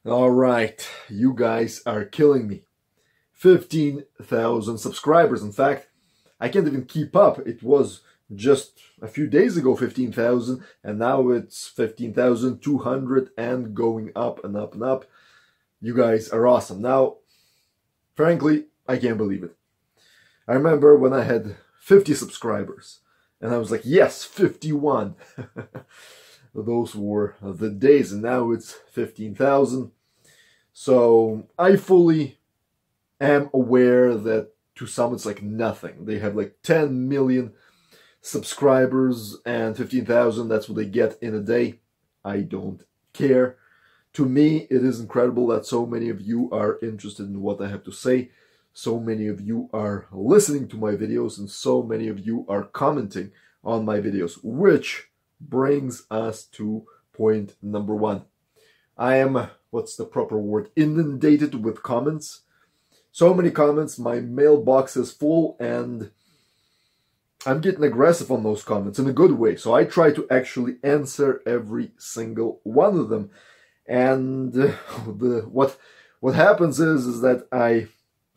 All right, you guys are killing me. 15,000 subscribers. In fact, I can't even keep up. It was just a few days ago 15,000, and now it's 15,200 and going up and up and up. You guys are awesome. Now, frankly, I can't believe it. I remember when I had 50 subscribers, and I was like, yes, 51. Those were the days, and now it's 15,000. So I fully am aware that to some it's like nothing. They have like 10 million subscribers and 15,000, that's what they get in a day. I don't care. To me, it is incredible that so many of you are interested in what I have to say. So many of you are listening to my videos, and so many of you are commenting on my videos, which brings us to point number one. I am, what's the proper word, inundated with comments. So many comments, my mailbox is full, and I'm getting aggressive on those comments in a good way. So I try to actually answer every single one of them. And what happens is that I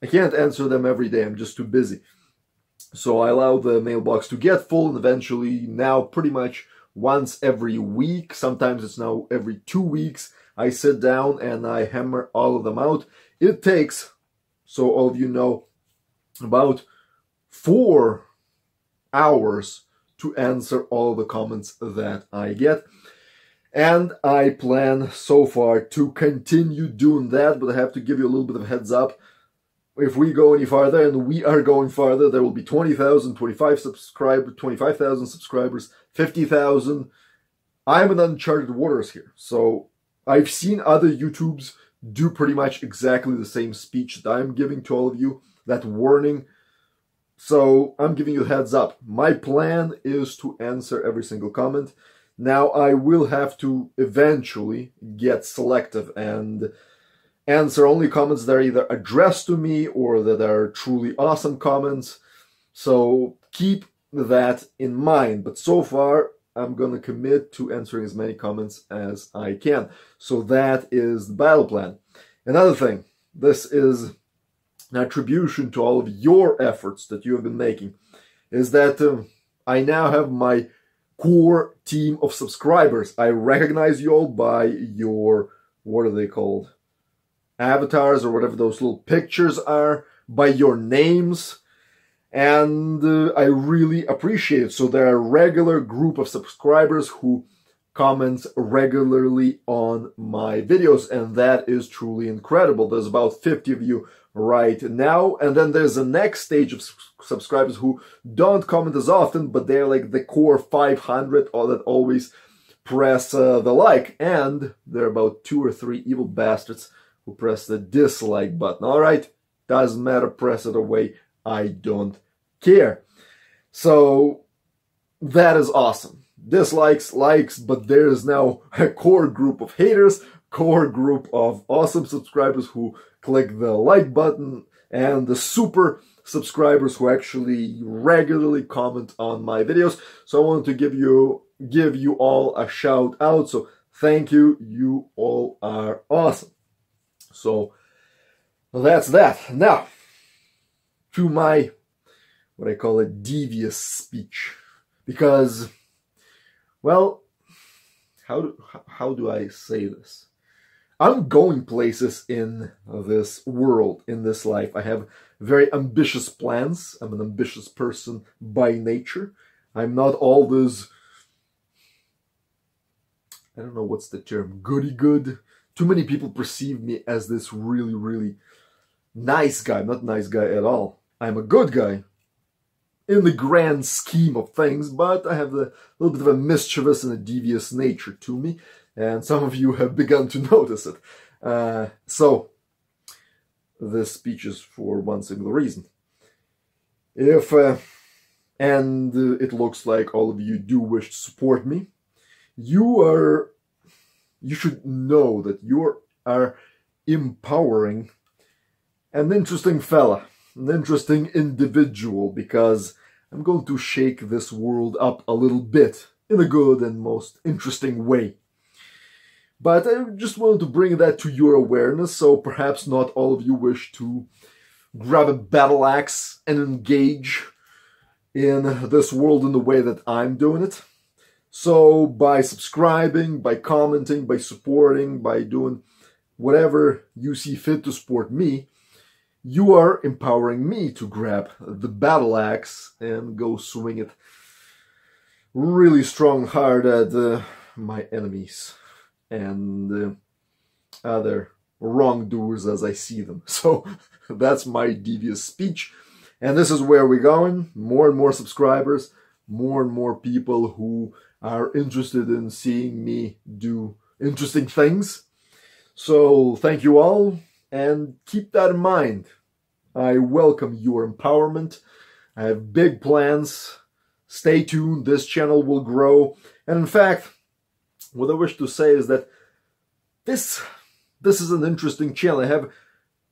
can't answer them every day. I'm just too busy. So I allow the mailbox to get full, and eventually now pretty much once every week, sometimes it's now every 2 weeks, I sit down and I hammer all of them out. It takes, so all of you know, about 4 hours to answer all the comments that I get. And I plan so far to continue doing that, but I have to give you a little bit of a heads up. If we go any farther, and we are going farther, there will be 20,000, 25,000 subscribers, 50,000. I'm in uncharted waters here. So I've seen other YouTubes do pretty much exactly the same speech that I'm giving to all of you, that warning. So I'm giving you a heads up. My plan is to answer every single comment. Now I will have to eventually get selective and answer only comments that are either addressed to me or that are truly awesome comments. So keep that in mind. But so far, I'm going to commit to answering as many comments as I can. So that is the battle plan. Another thing, this is an attribution to all of your efforts that you have been making, is that I now have my core team of subscribers. I recognize you all by your, what are they called? Avatars, or whatever those little pictures are, by your names, and I really appreciate it. So there are a regular group of subscribers who comment regularly on my videos, and that is truly incredible. There's about 50 of you right now, and then there's the next stage of subscribers who don't comment as often, but they're like the core 500 that always press the like, and there are about 2 or 3 evil bastards who press the dislike button. All right, doesn't matter, press it away, I don't care. So that is awesome. Dislikes, likes, but there's now a core group of haters, core group of awesome subscribers who click the like button, and the super subscribers who actually regularly comment on my videos. So I want to give you all a shout out. So thank you. You all are awesome. So that's that. Now, to my, what I call a devious speech. Because, well, how do I say this? I'm going places in this world, in this life. I have very ambitious plans. I'm an ambitious person by nature. I'm not all this, I don't know what's the term, goody-good. Too many people perceive me as this really, really nice guy. I'm not a nice guy at all. I'm a good guy in the grand scheme of things, but I have a little bit of a mischievous and a devious nature to me, and some of you have begun to notice it. So this speech is for one single reason. And it looks like all of you do wish to support me, you should know that you are empowering an interesting fella, an interesting individual, because I'm going to shake this world up a little bit in a good and most interesting way. But I just wanted to bring that to your awareness, so perhaps not all of you wish to grab a battle axe and engage in this world in the way that I'm doing it. So by subscribing, by commenting, by supporting, by doing whatever you see fit to support me, you are empowering me to grab the battle axe and go swing it really strong, hard at my enemies and other wrongdoers as I see them. So that's my devious speech. And this is where we're going. More and more subscribers, more and more people who are interested in seeing me do interesting things. So thank you all, and keep that in mind. I welcome your empowerment. I have big plans. Stay tuned. This channel will grow. And in fact, what I wish to say is that this is an interesting channel. I have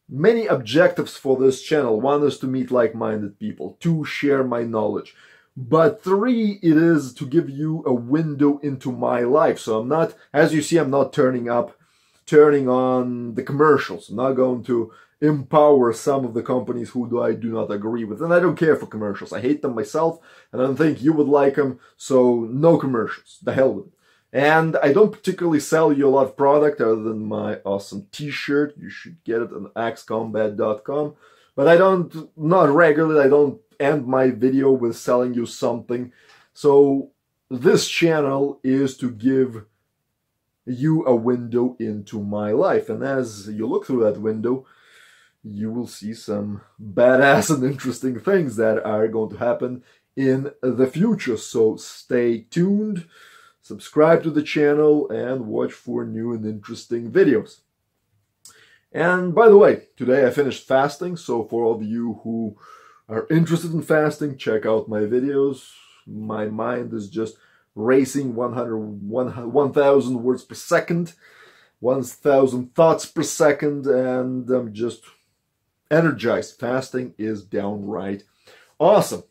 many objectives for this channel. One is to meet like-minded people. 2, share my knowledge. But 3, it is to give you a window into my life. So I'm not, as you see, I'm not turning on the commercials. I'm not going to empower some of the companies who I do not agree with. And I don't care for commercials. I hate them myself, and I don't think you would like them. So no commercials. The hell with it. And I don't particularly sell you a lot of product other than my awesome t-shirt. You should get it on axecombat.com. But I don't, not regularly, I don't end my video with selling you something. So this channel is to give you a window into my life. And as you look through that window, you will see some badass and interesting things that are going to happen in the future. So stay tuned. Subscribe to the channel and watch for new and interesting videos. And by the way, today I finished fasting, so for all of you who are interested in fasting, check out my videos. My mind is just racing 1,000 words per second, 1,000 thoughts per second, and I'm just energized. Fasting is downright awesome.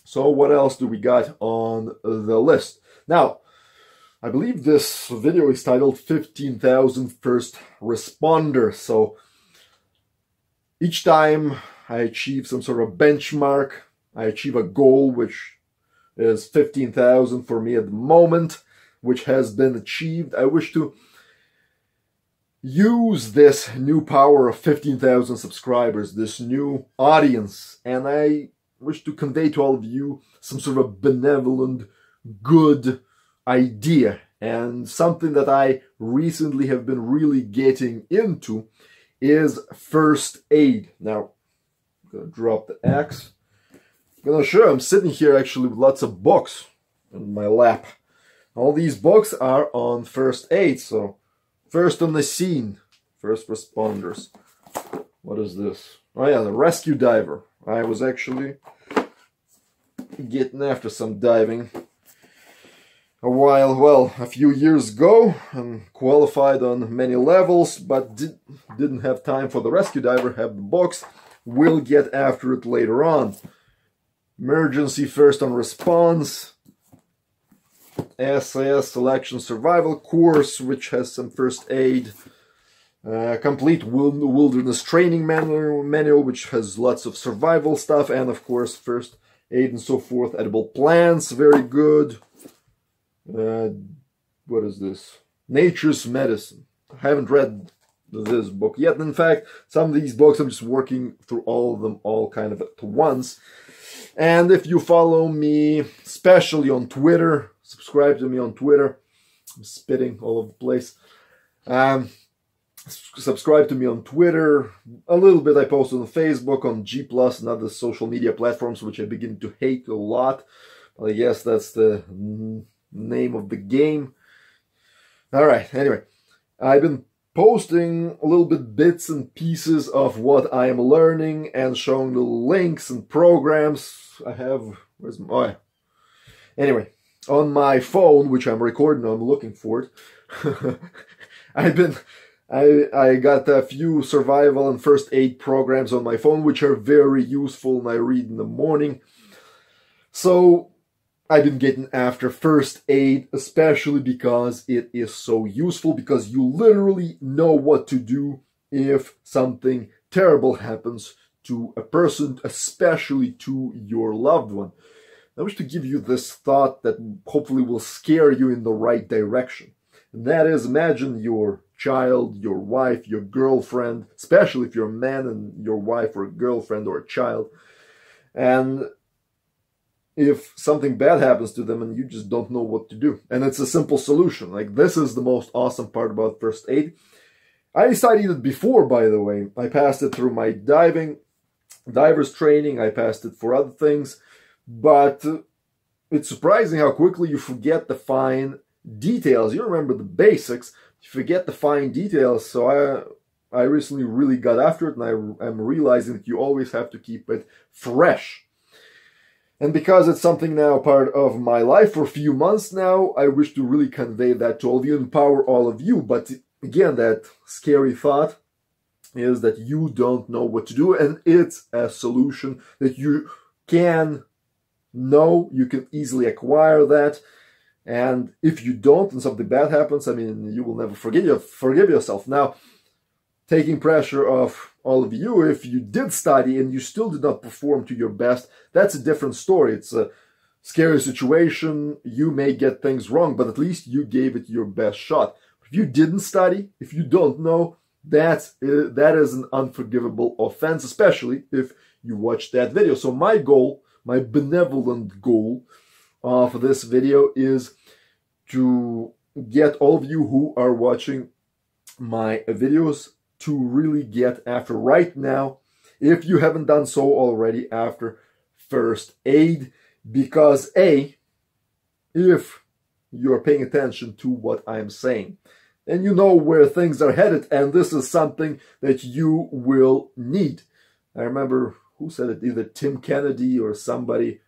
So what else do we got on the list? Now, I believe this video is titled 15,000 First Responders. So each time I achieve some sort of benchmark, I achieve a goal, which is 15,000 for me at the moment, which has been achieved. I wish to use this new power of 15,000 subscribers, this new audience, and I wish to convey to all of you some sort of benevolent, good idea. And something that I recently have been really getting into is first aid. Now, I'm going to drop the axe. I'm going to show you, I'm sitting here actually with lots of books in my lap. All these books are on first aid. So, first on the scene, first responders. What is this? Oh yeah, the rescue diver. I was actually getting after some diving a few years ago, and qualified on many levels, but didn't have time for the rescue diver, have the books. We'll get after it later on. Emergency first on response, SAS selection survival course, which has some first aid, complete wilderness training manual, which has lots of survival stuff, and of course first aid and so forth. Edible plants, very good. What is this? Nature's Medicine. I haven't read this book yet. In fact, some of these books I'm just working through all of them all kind of at once. And if you follow me, especially on Twitter, subscribe to me on Twitter. I'm spitting all over the place. Subscribe to me on Twitter. A little bit I post on Facebook, on G+, and other social media platforms, which I begin to hate a lot. But I guess that's the name of the game. Alright, anyway, I've been posting a little bit bits and pieces of what I am learning and showing the links and programs. I have, where's my, oh yeah. Anyway, on my phone, which I'm recording on, I'm looking for it. I got a few survival and first aid programs on my phone, which are very useful, and I read in the morning. So I've been getting after first aid, especially because it is so useful, because you literally know what to do if something terrible happens to a person, especially to your loved one. I wish to give you this thought that hopefully will scare you in the right direction. And that is, imagine your child, your wife, your girlfriend, especially if you're a man and your wife or a girlfriend or a child, and if something bad happens to them and you just don't know what to do. And it's a simple solution. Like, this is the most awesome part about first aid. I studied it before, by the way. I passed it through my diver's training. I passed it for other things. But it's surprising how quickly you forget the fine details. You remember the basics, you forget the fine details. So I recently really got after it, and I'm realizing that you always have to keep it fresh. And because it's something now part of my life for a few months now, I wish to really convey that to all of you, empower all of you. But again, that scary thought is that you don't know what to do, and it's a solution that you can know, you can easily acquire that. And if you don't and something bad happens, I mean, you will never forgive yourself. Now, taking pressure off all of you, if you did study and you still did not perform to your best, that's a different story. It's a scary situation. You may get things wrong, but at least you gave it your best shot. If you didn't study, if you don't know, that is an unforgivable offense, especially if you watch that video. So my goal, my benevolent goal of this video is to get all of you who are watching my videos to really get after right now, if you haven't done so already, after first aid. Because if you're paying attention to what I'm saying, and you know where things are headed, and this is something that you will need. I remember, who said it, either Tim Kennedy or somebody,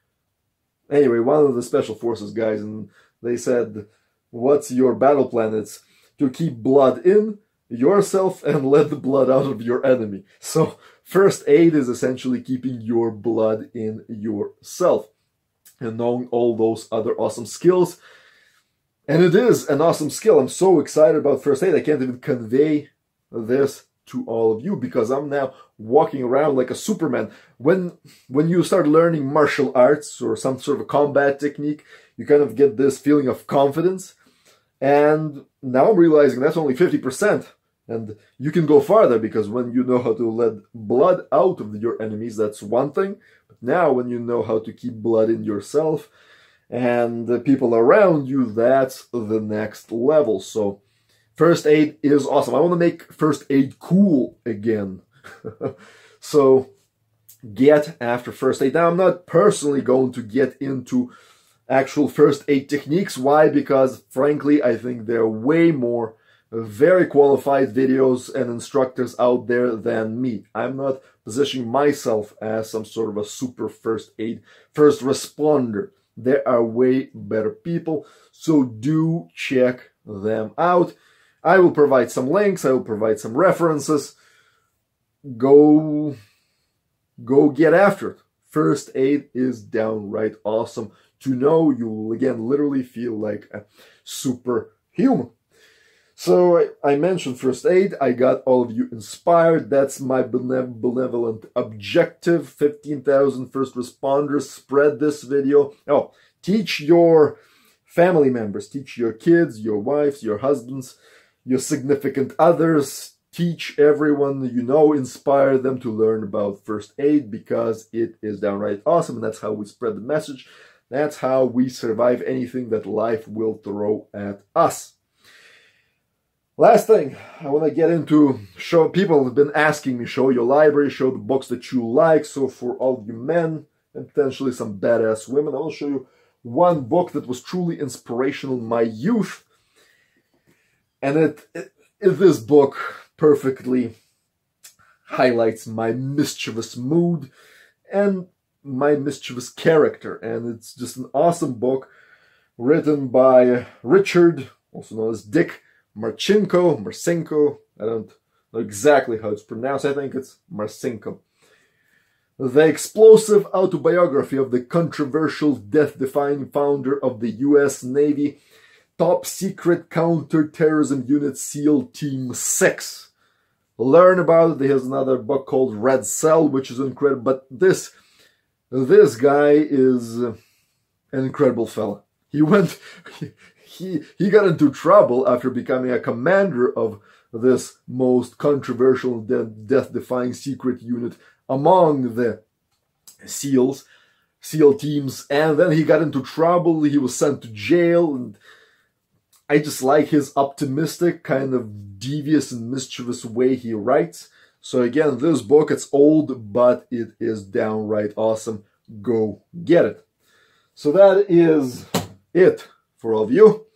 anyway, one of the Special Forces guys, and they said, what's your battle plan? It's to keep blood in yourself and let the blood out of your enemy. So first aid is essentially keeping your blood in yourself and knowing all those other awesome skills. And it is an awesome skill. I'm so excited about first aid. I can't even convey this to all of you because I'm now walking around like a Superman. When you start learning martial arts or some sort of a combat technique, you kind of get this feeling of confidence. And now I'm realizing that's only 50%. And you can go farther, because when you know how to let blood out of your enemies, that's one thing. But now when you know how to keep blood in yourself and the people around you, that's the next level. So first aid is awesome. I want to make first aid cool again. So get after first aid. Now, I'm not personally going to get into actual first aid techniques. Why? Because frankly, I think there are way more very qualified videos and instructors out there than me. I'm not positioning myself as some sort of a super first aid, first responder. There are way better people, so do check them out. I will provide some links, I will provide some references. Go get after it. First aid is downright awesome to know. You'll again literally feel like a superhuman. So I mentioned first aid. I got all of you inspired. That's my benevolent objective. 15,000 first responders. Spread this video. Oh, teach your family members. Teach your kids, your wives, your husbands, your significant others. Teach everyone you know. Inspire them to learn about first aid, because it is downright awesome. And that's how we spread the message. That's how we survive anything that life will throw at us. Last thing I want to get into, show people have been asking me, show your library, show the books that you like. So for all you men and potentially some badass women, I will show you one book that was truly inspirational in my youth. And this book perfectly highlights my mischievous mood and my mischievous character. And it's just an awesome book written by Richard, also known as Dick Marcinko, I don't know exactly how it's pronounced. I think it's Marcinko. The explosive autobiography of the controversial, death-defying founder of the U.S. Navy Top Secret Counterterrorism Unit SEAL Team 6. Learn about it. He has another book called Red Cell, which is incredible. But this guy is an incredible fella. He got into trouble after becoming a commander of this most controversial, death-defying secret unit among the SEAL teams, and then he got into trouble. He was sent to jail, and I just like his optimistic, kind of devious and mischievous way he writes. So again, this book, it's old, but it is downright awesome. Go get it. So that is it for all of you.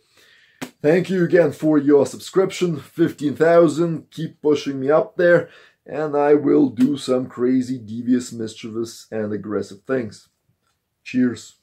Thank you again for your subscription, 15,000. Keep pushing me up there, and I will do some crazy, devious, mischievous, and aggressive things. Cheers.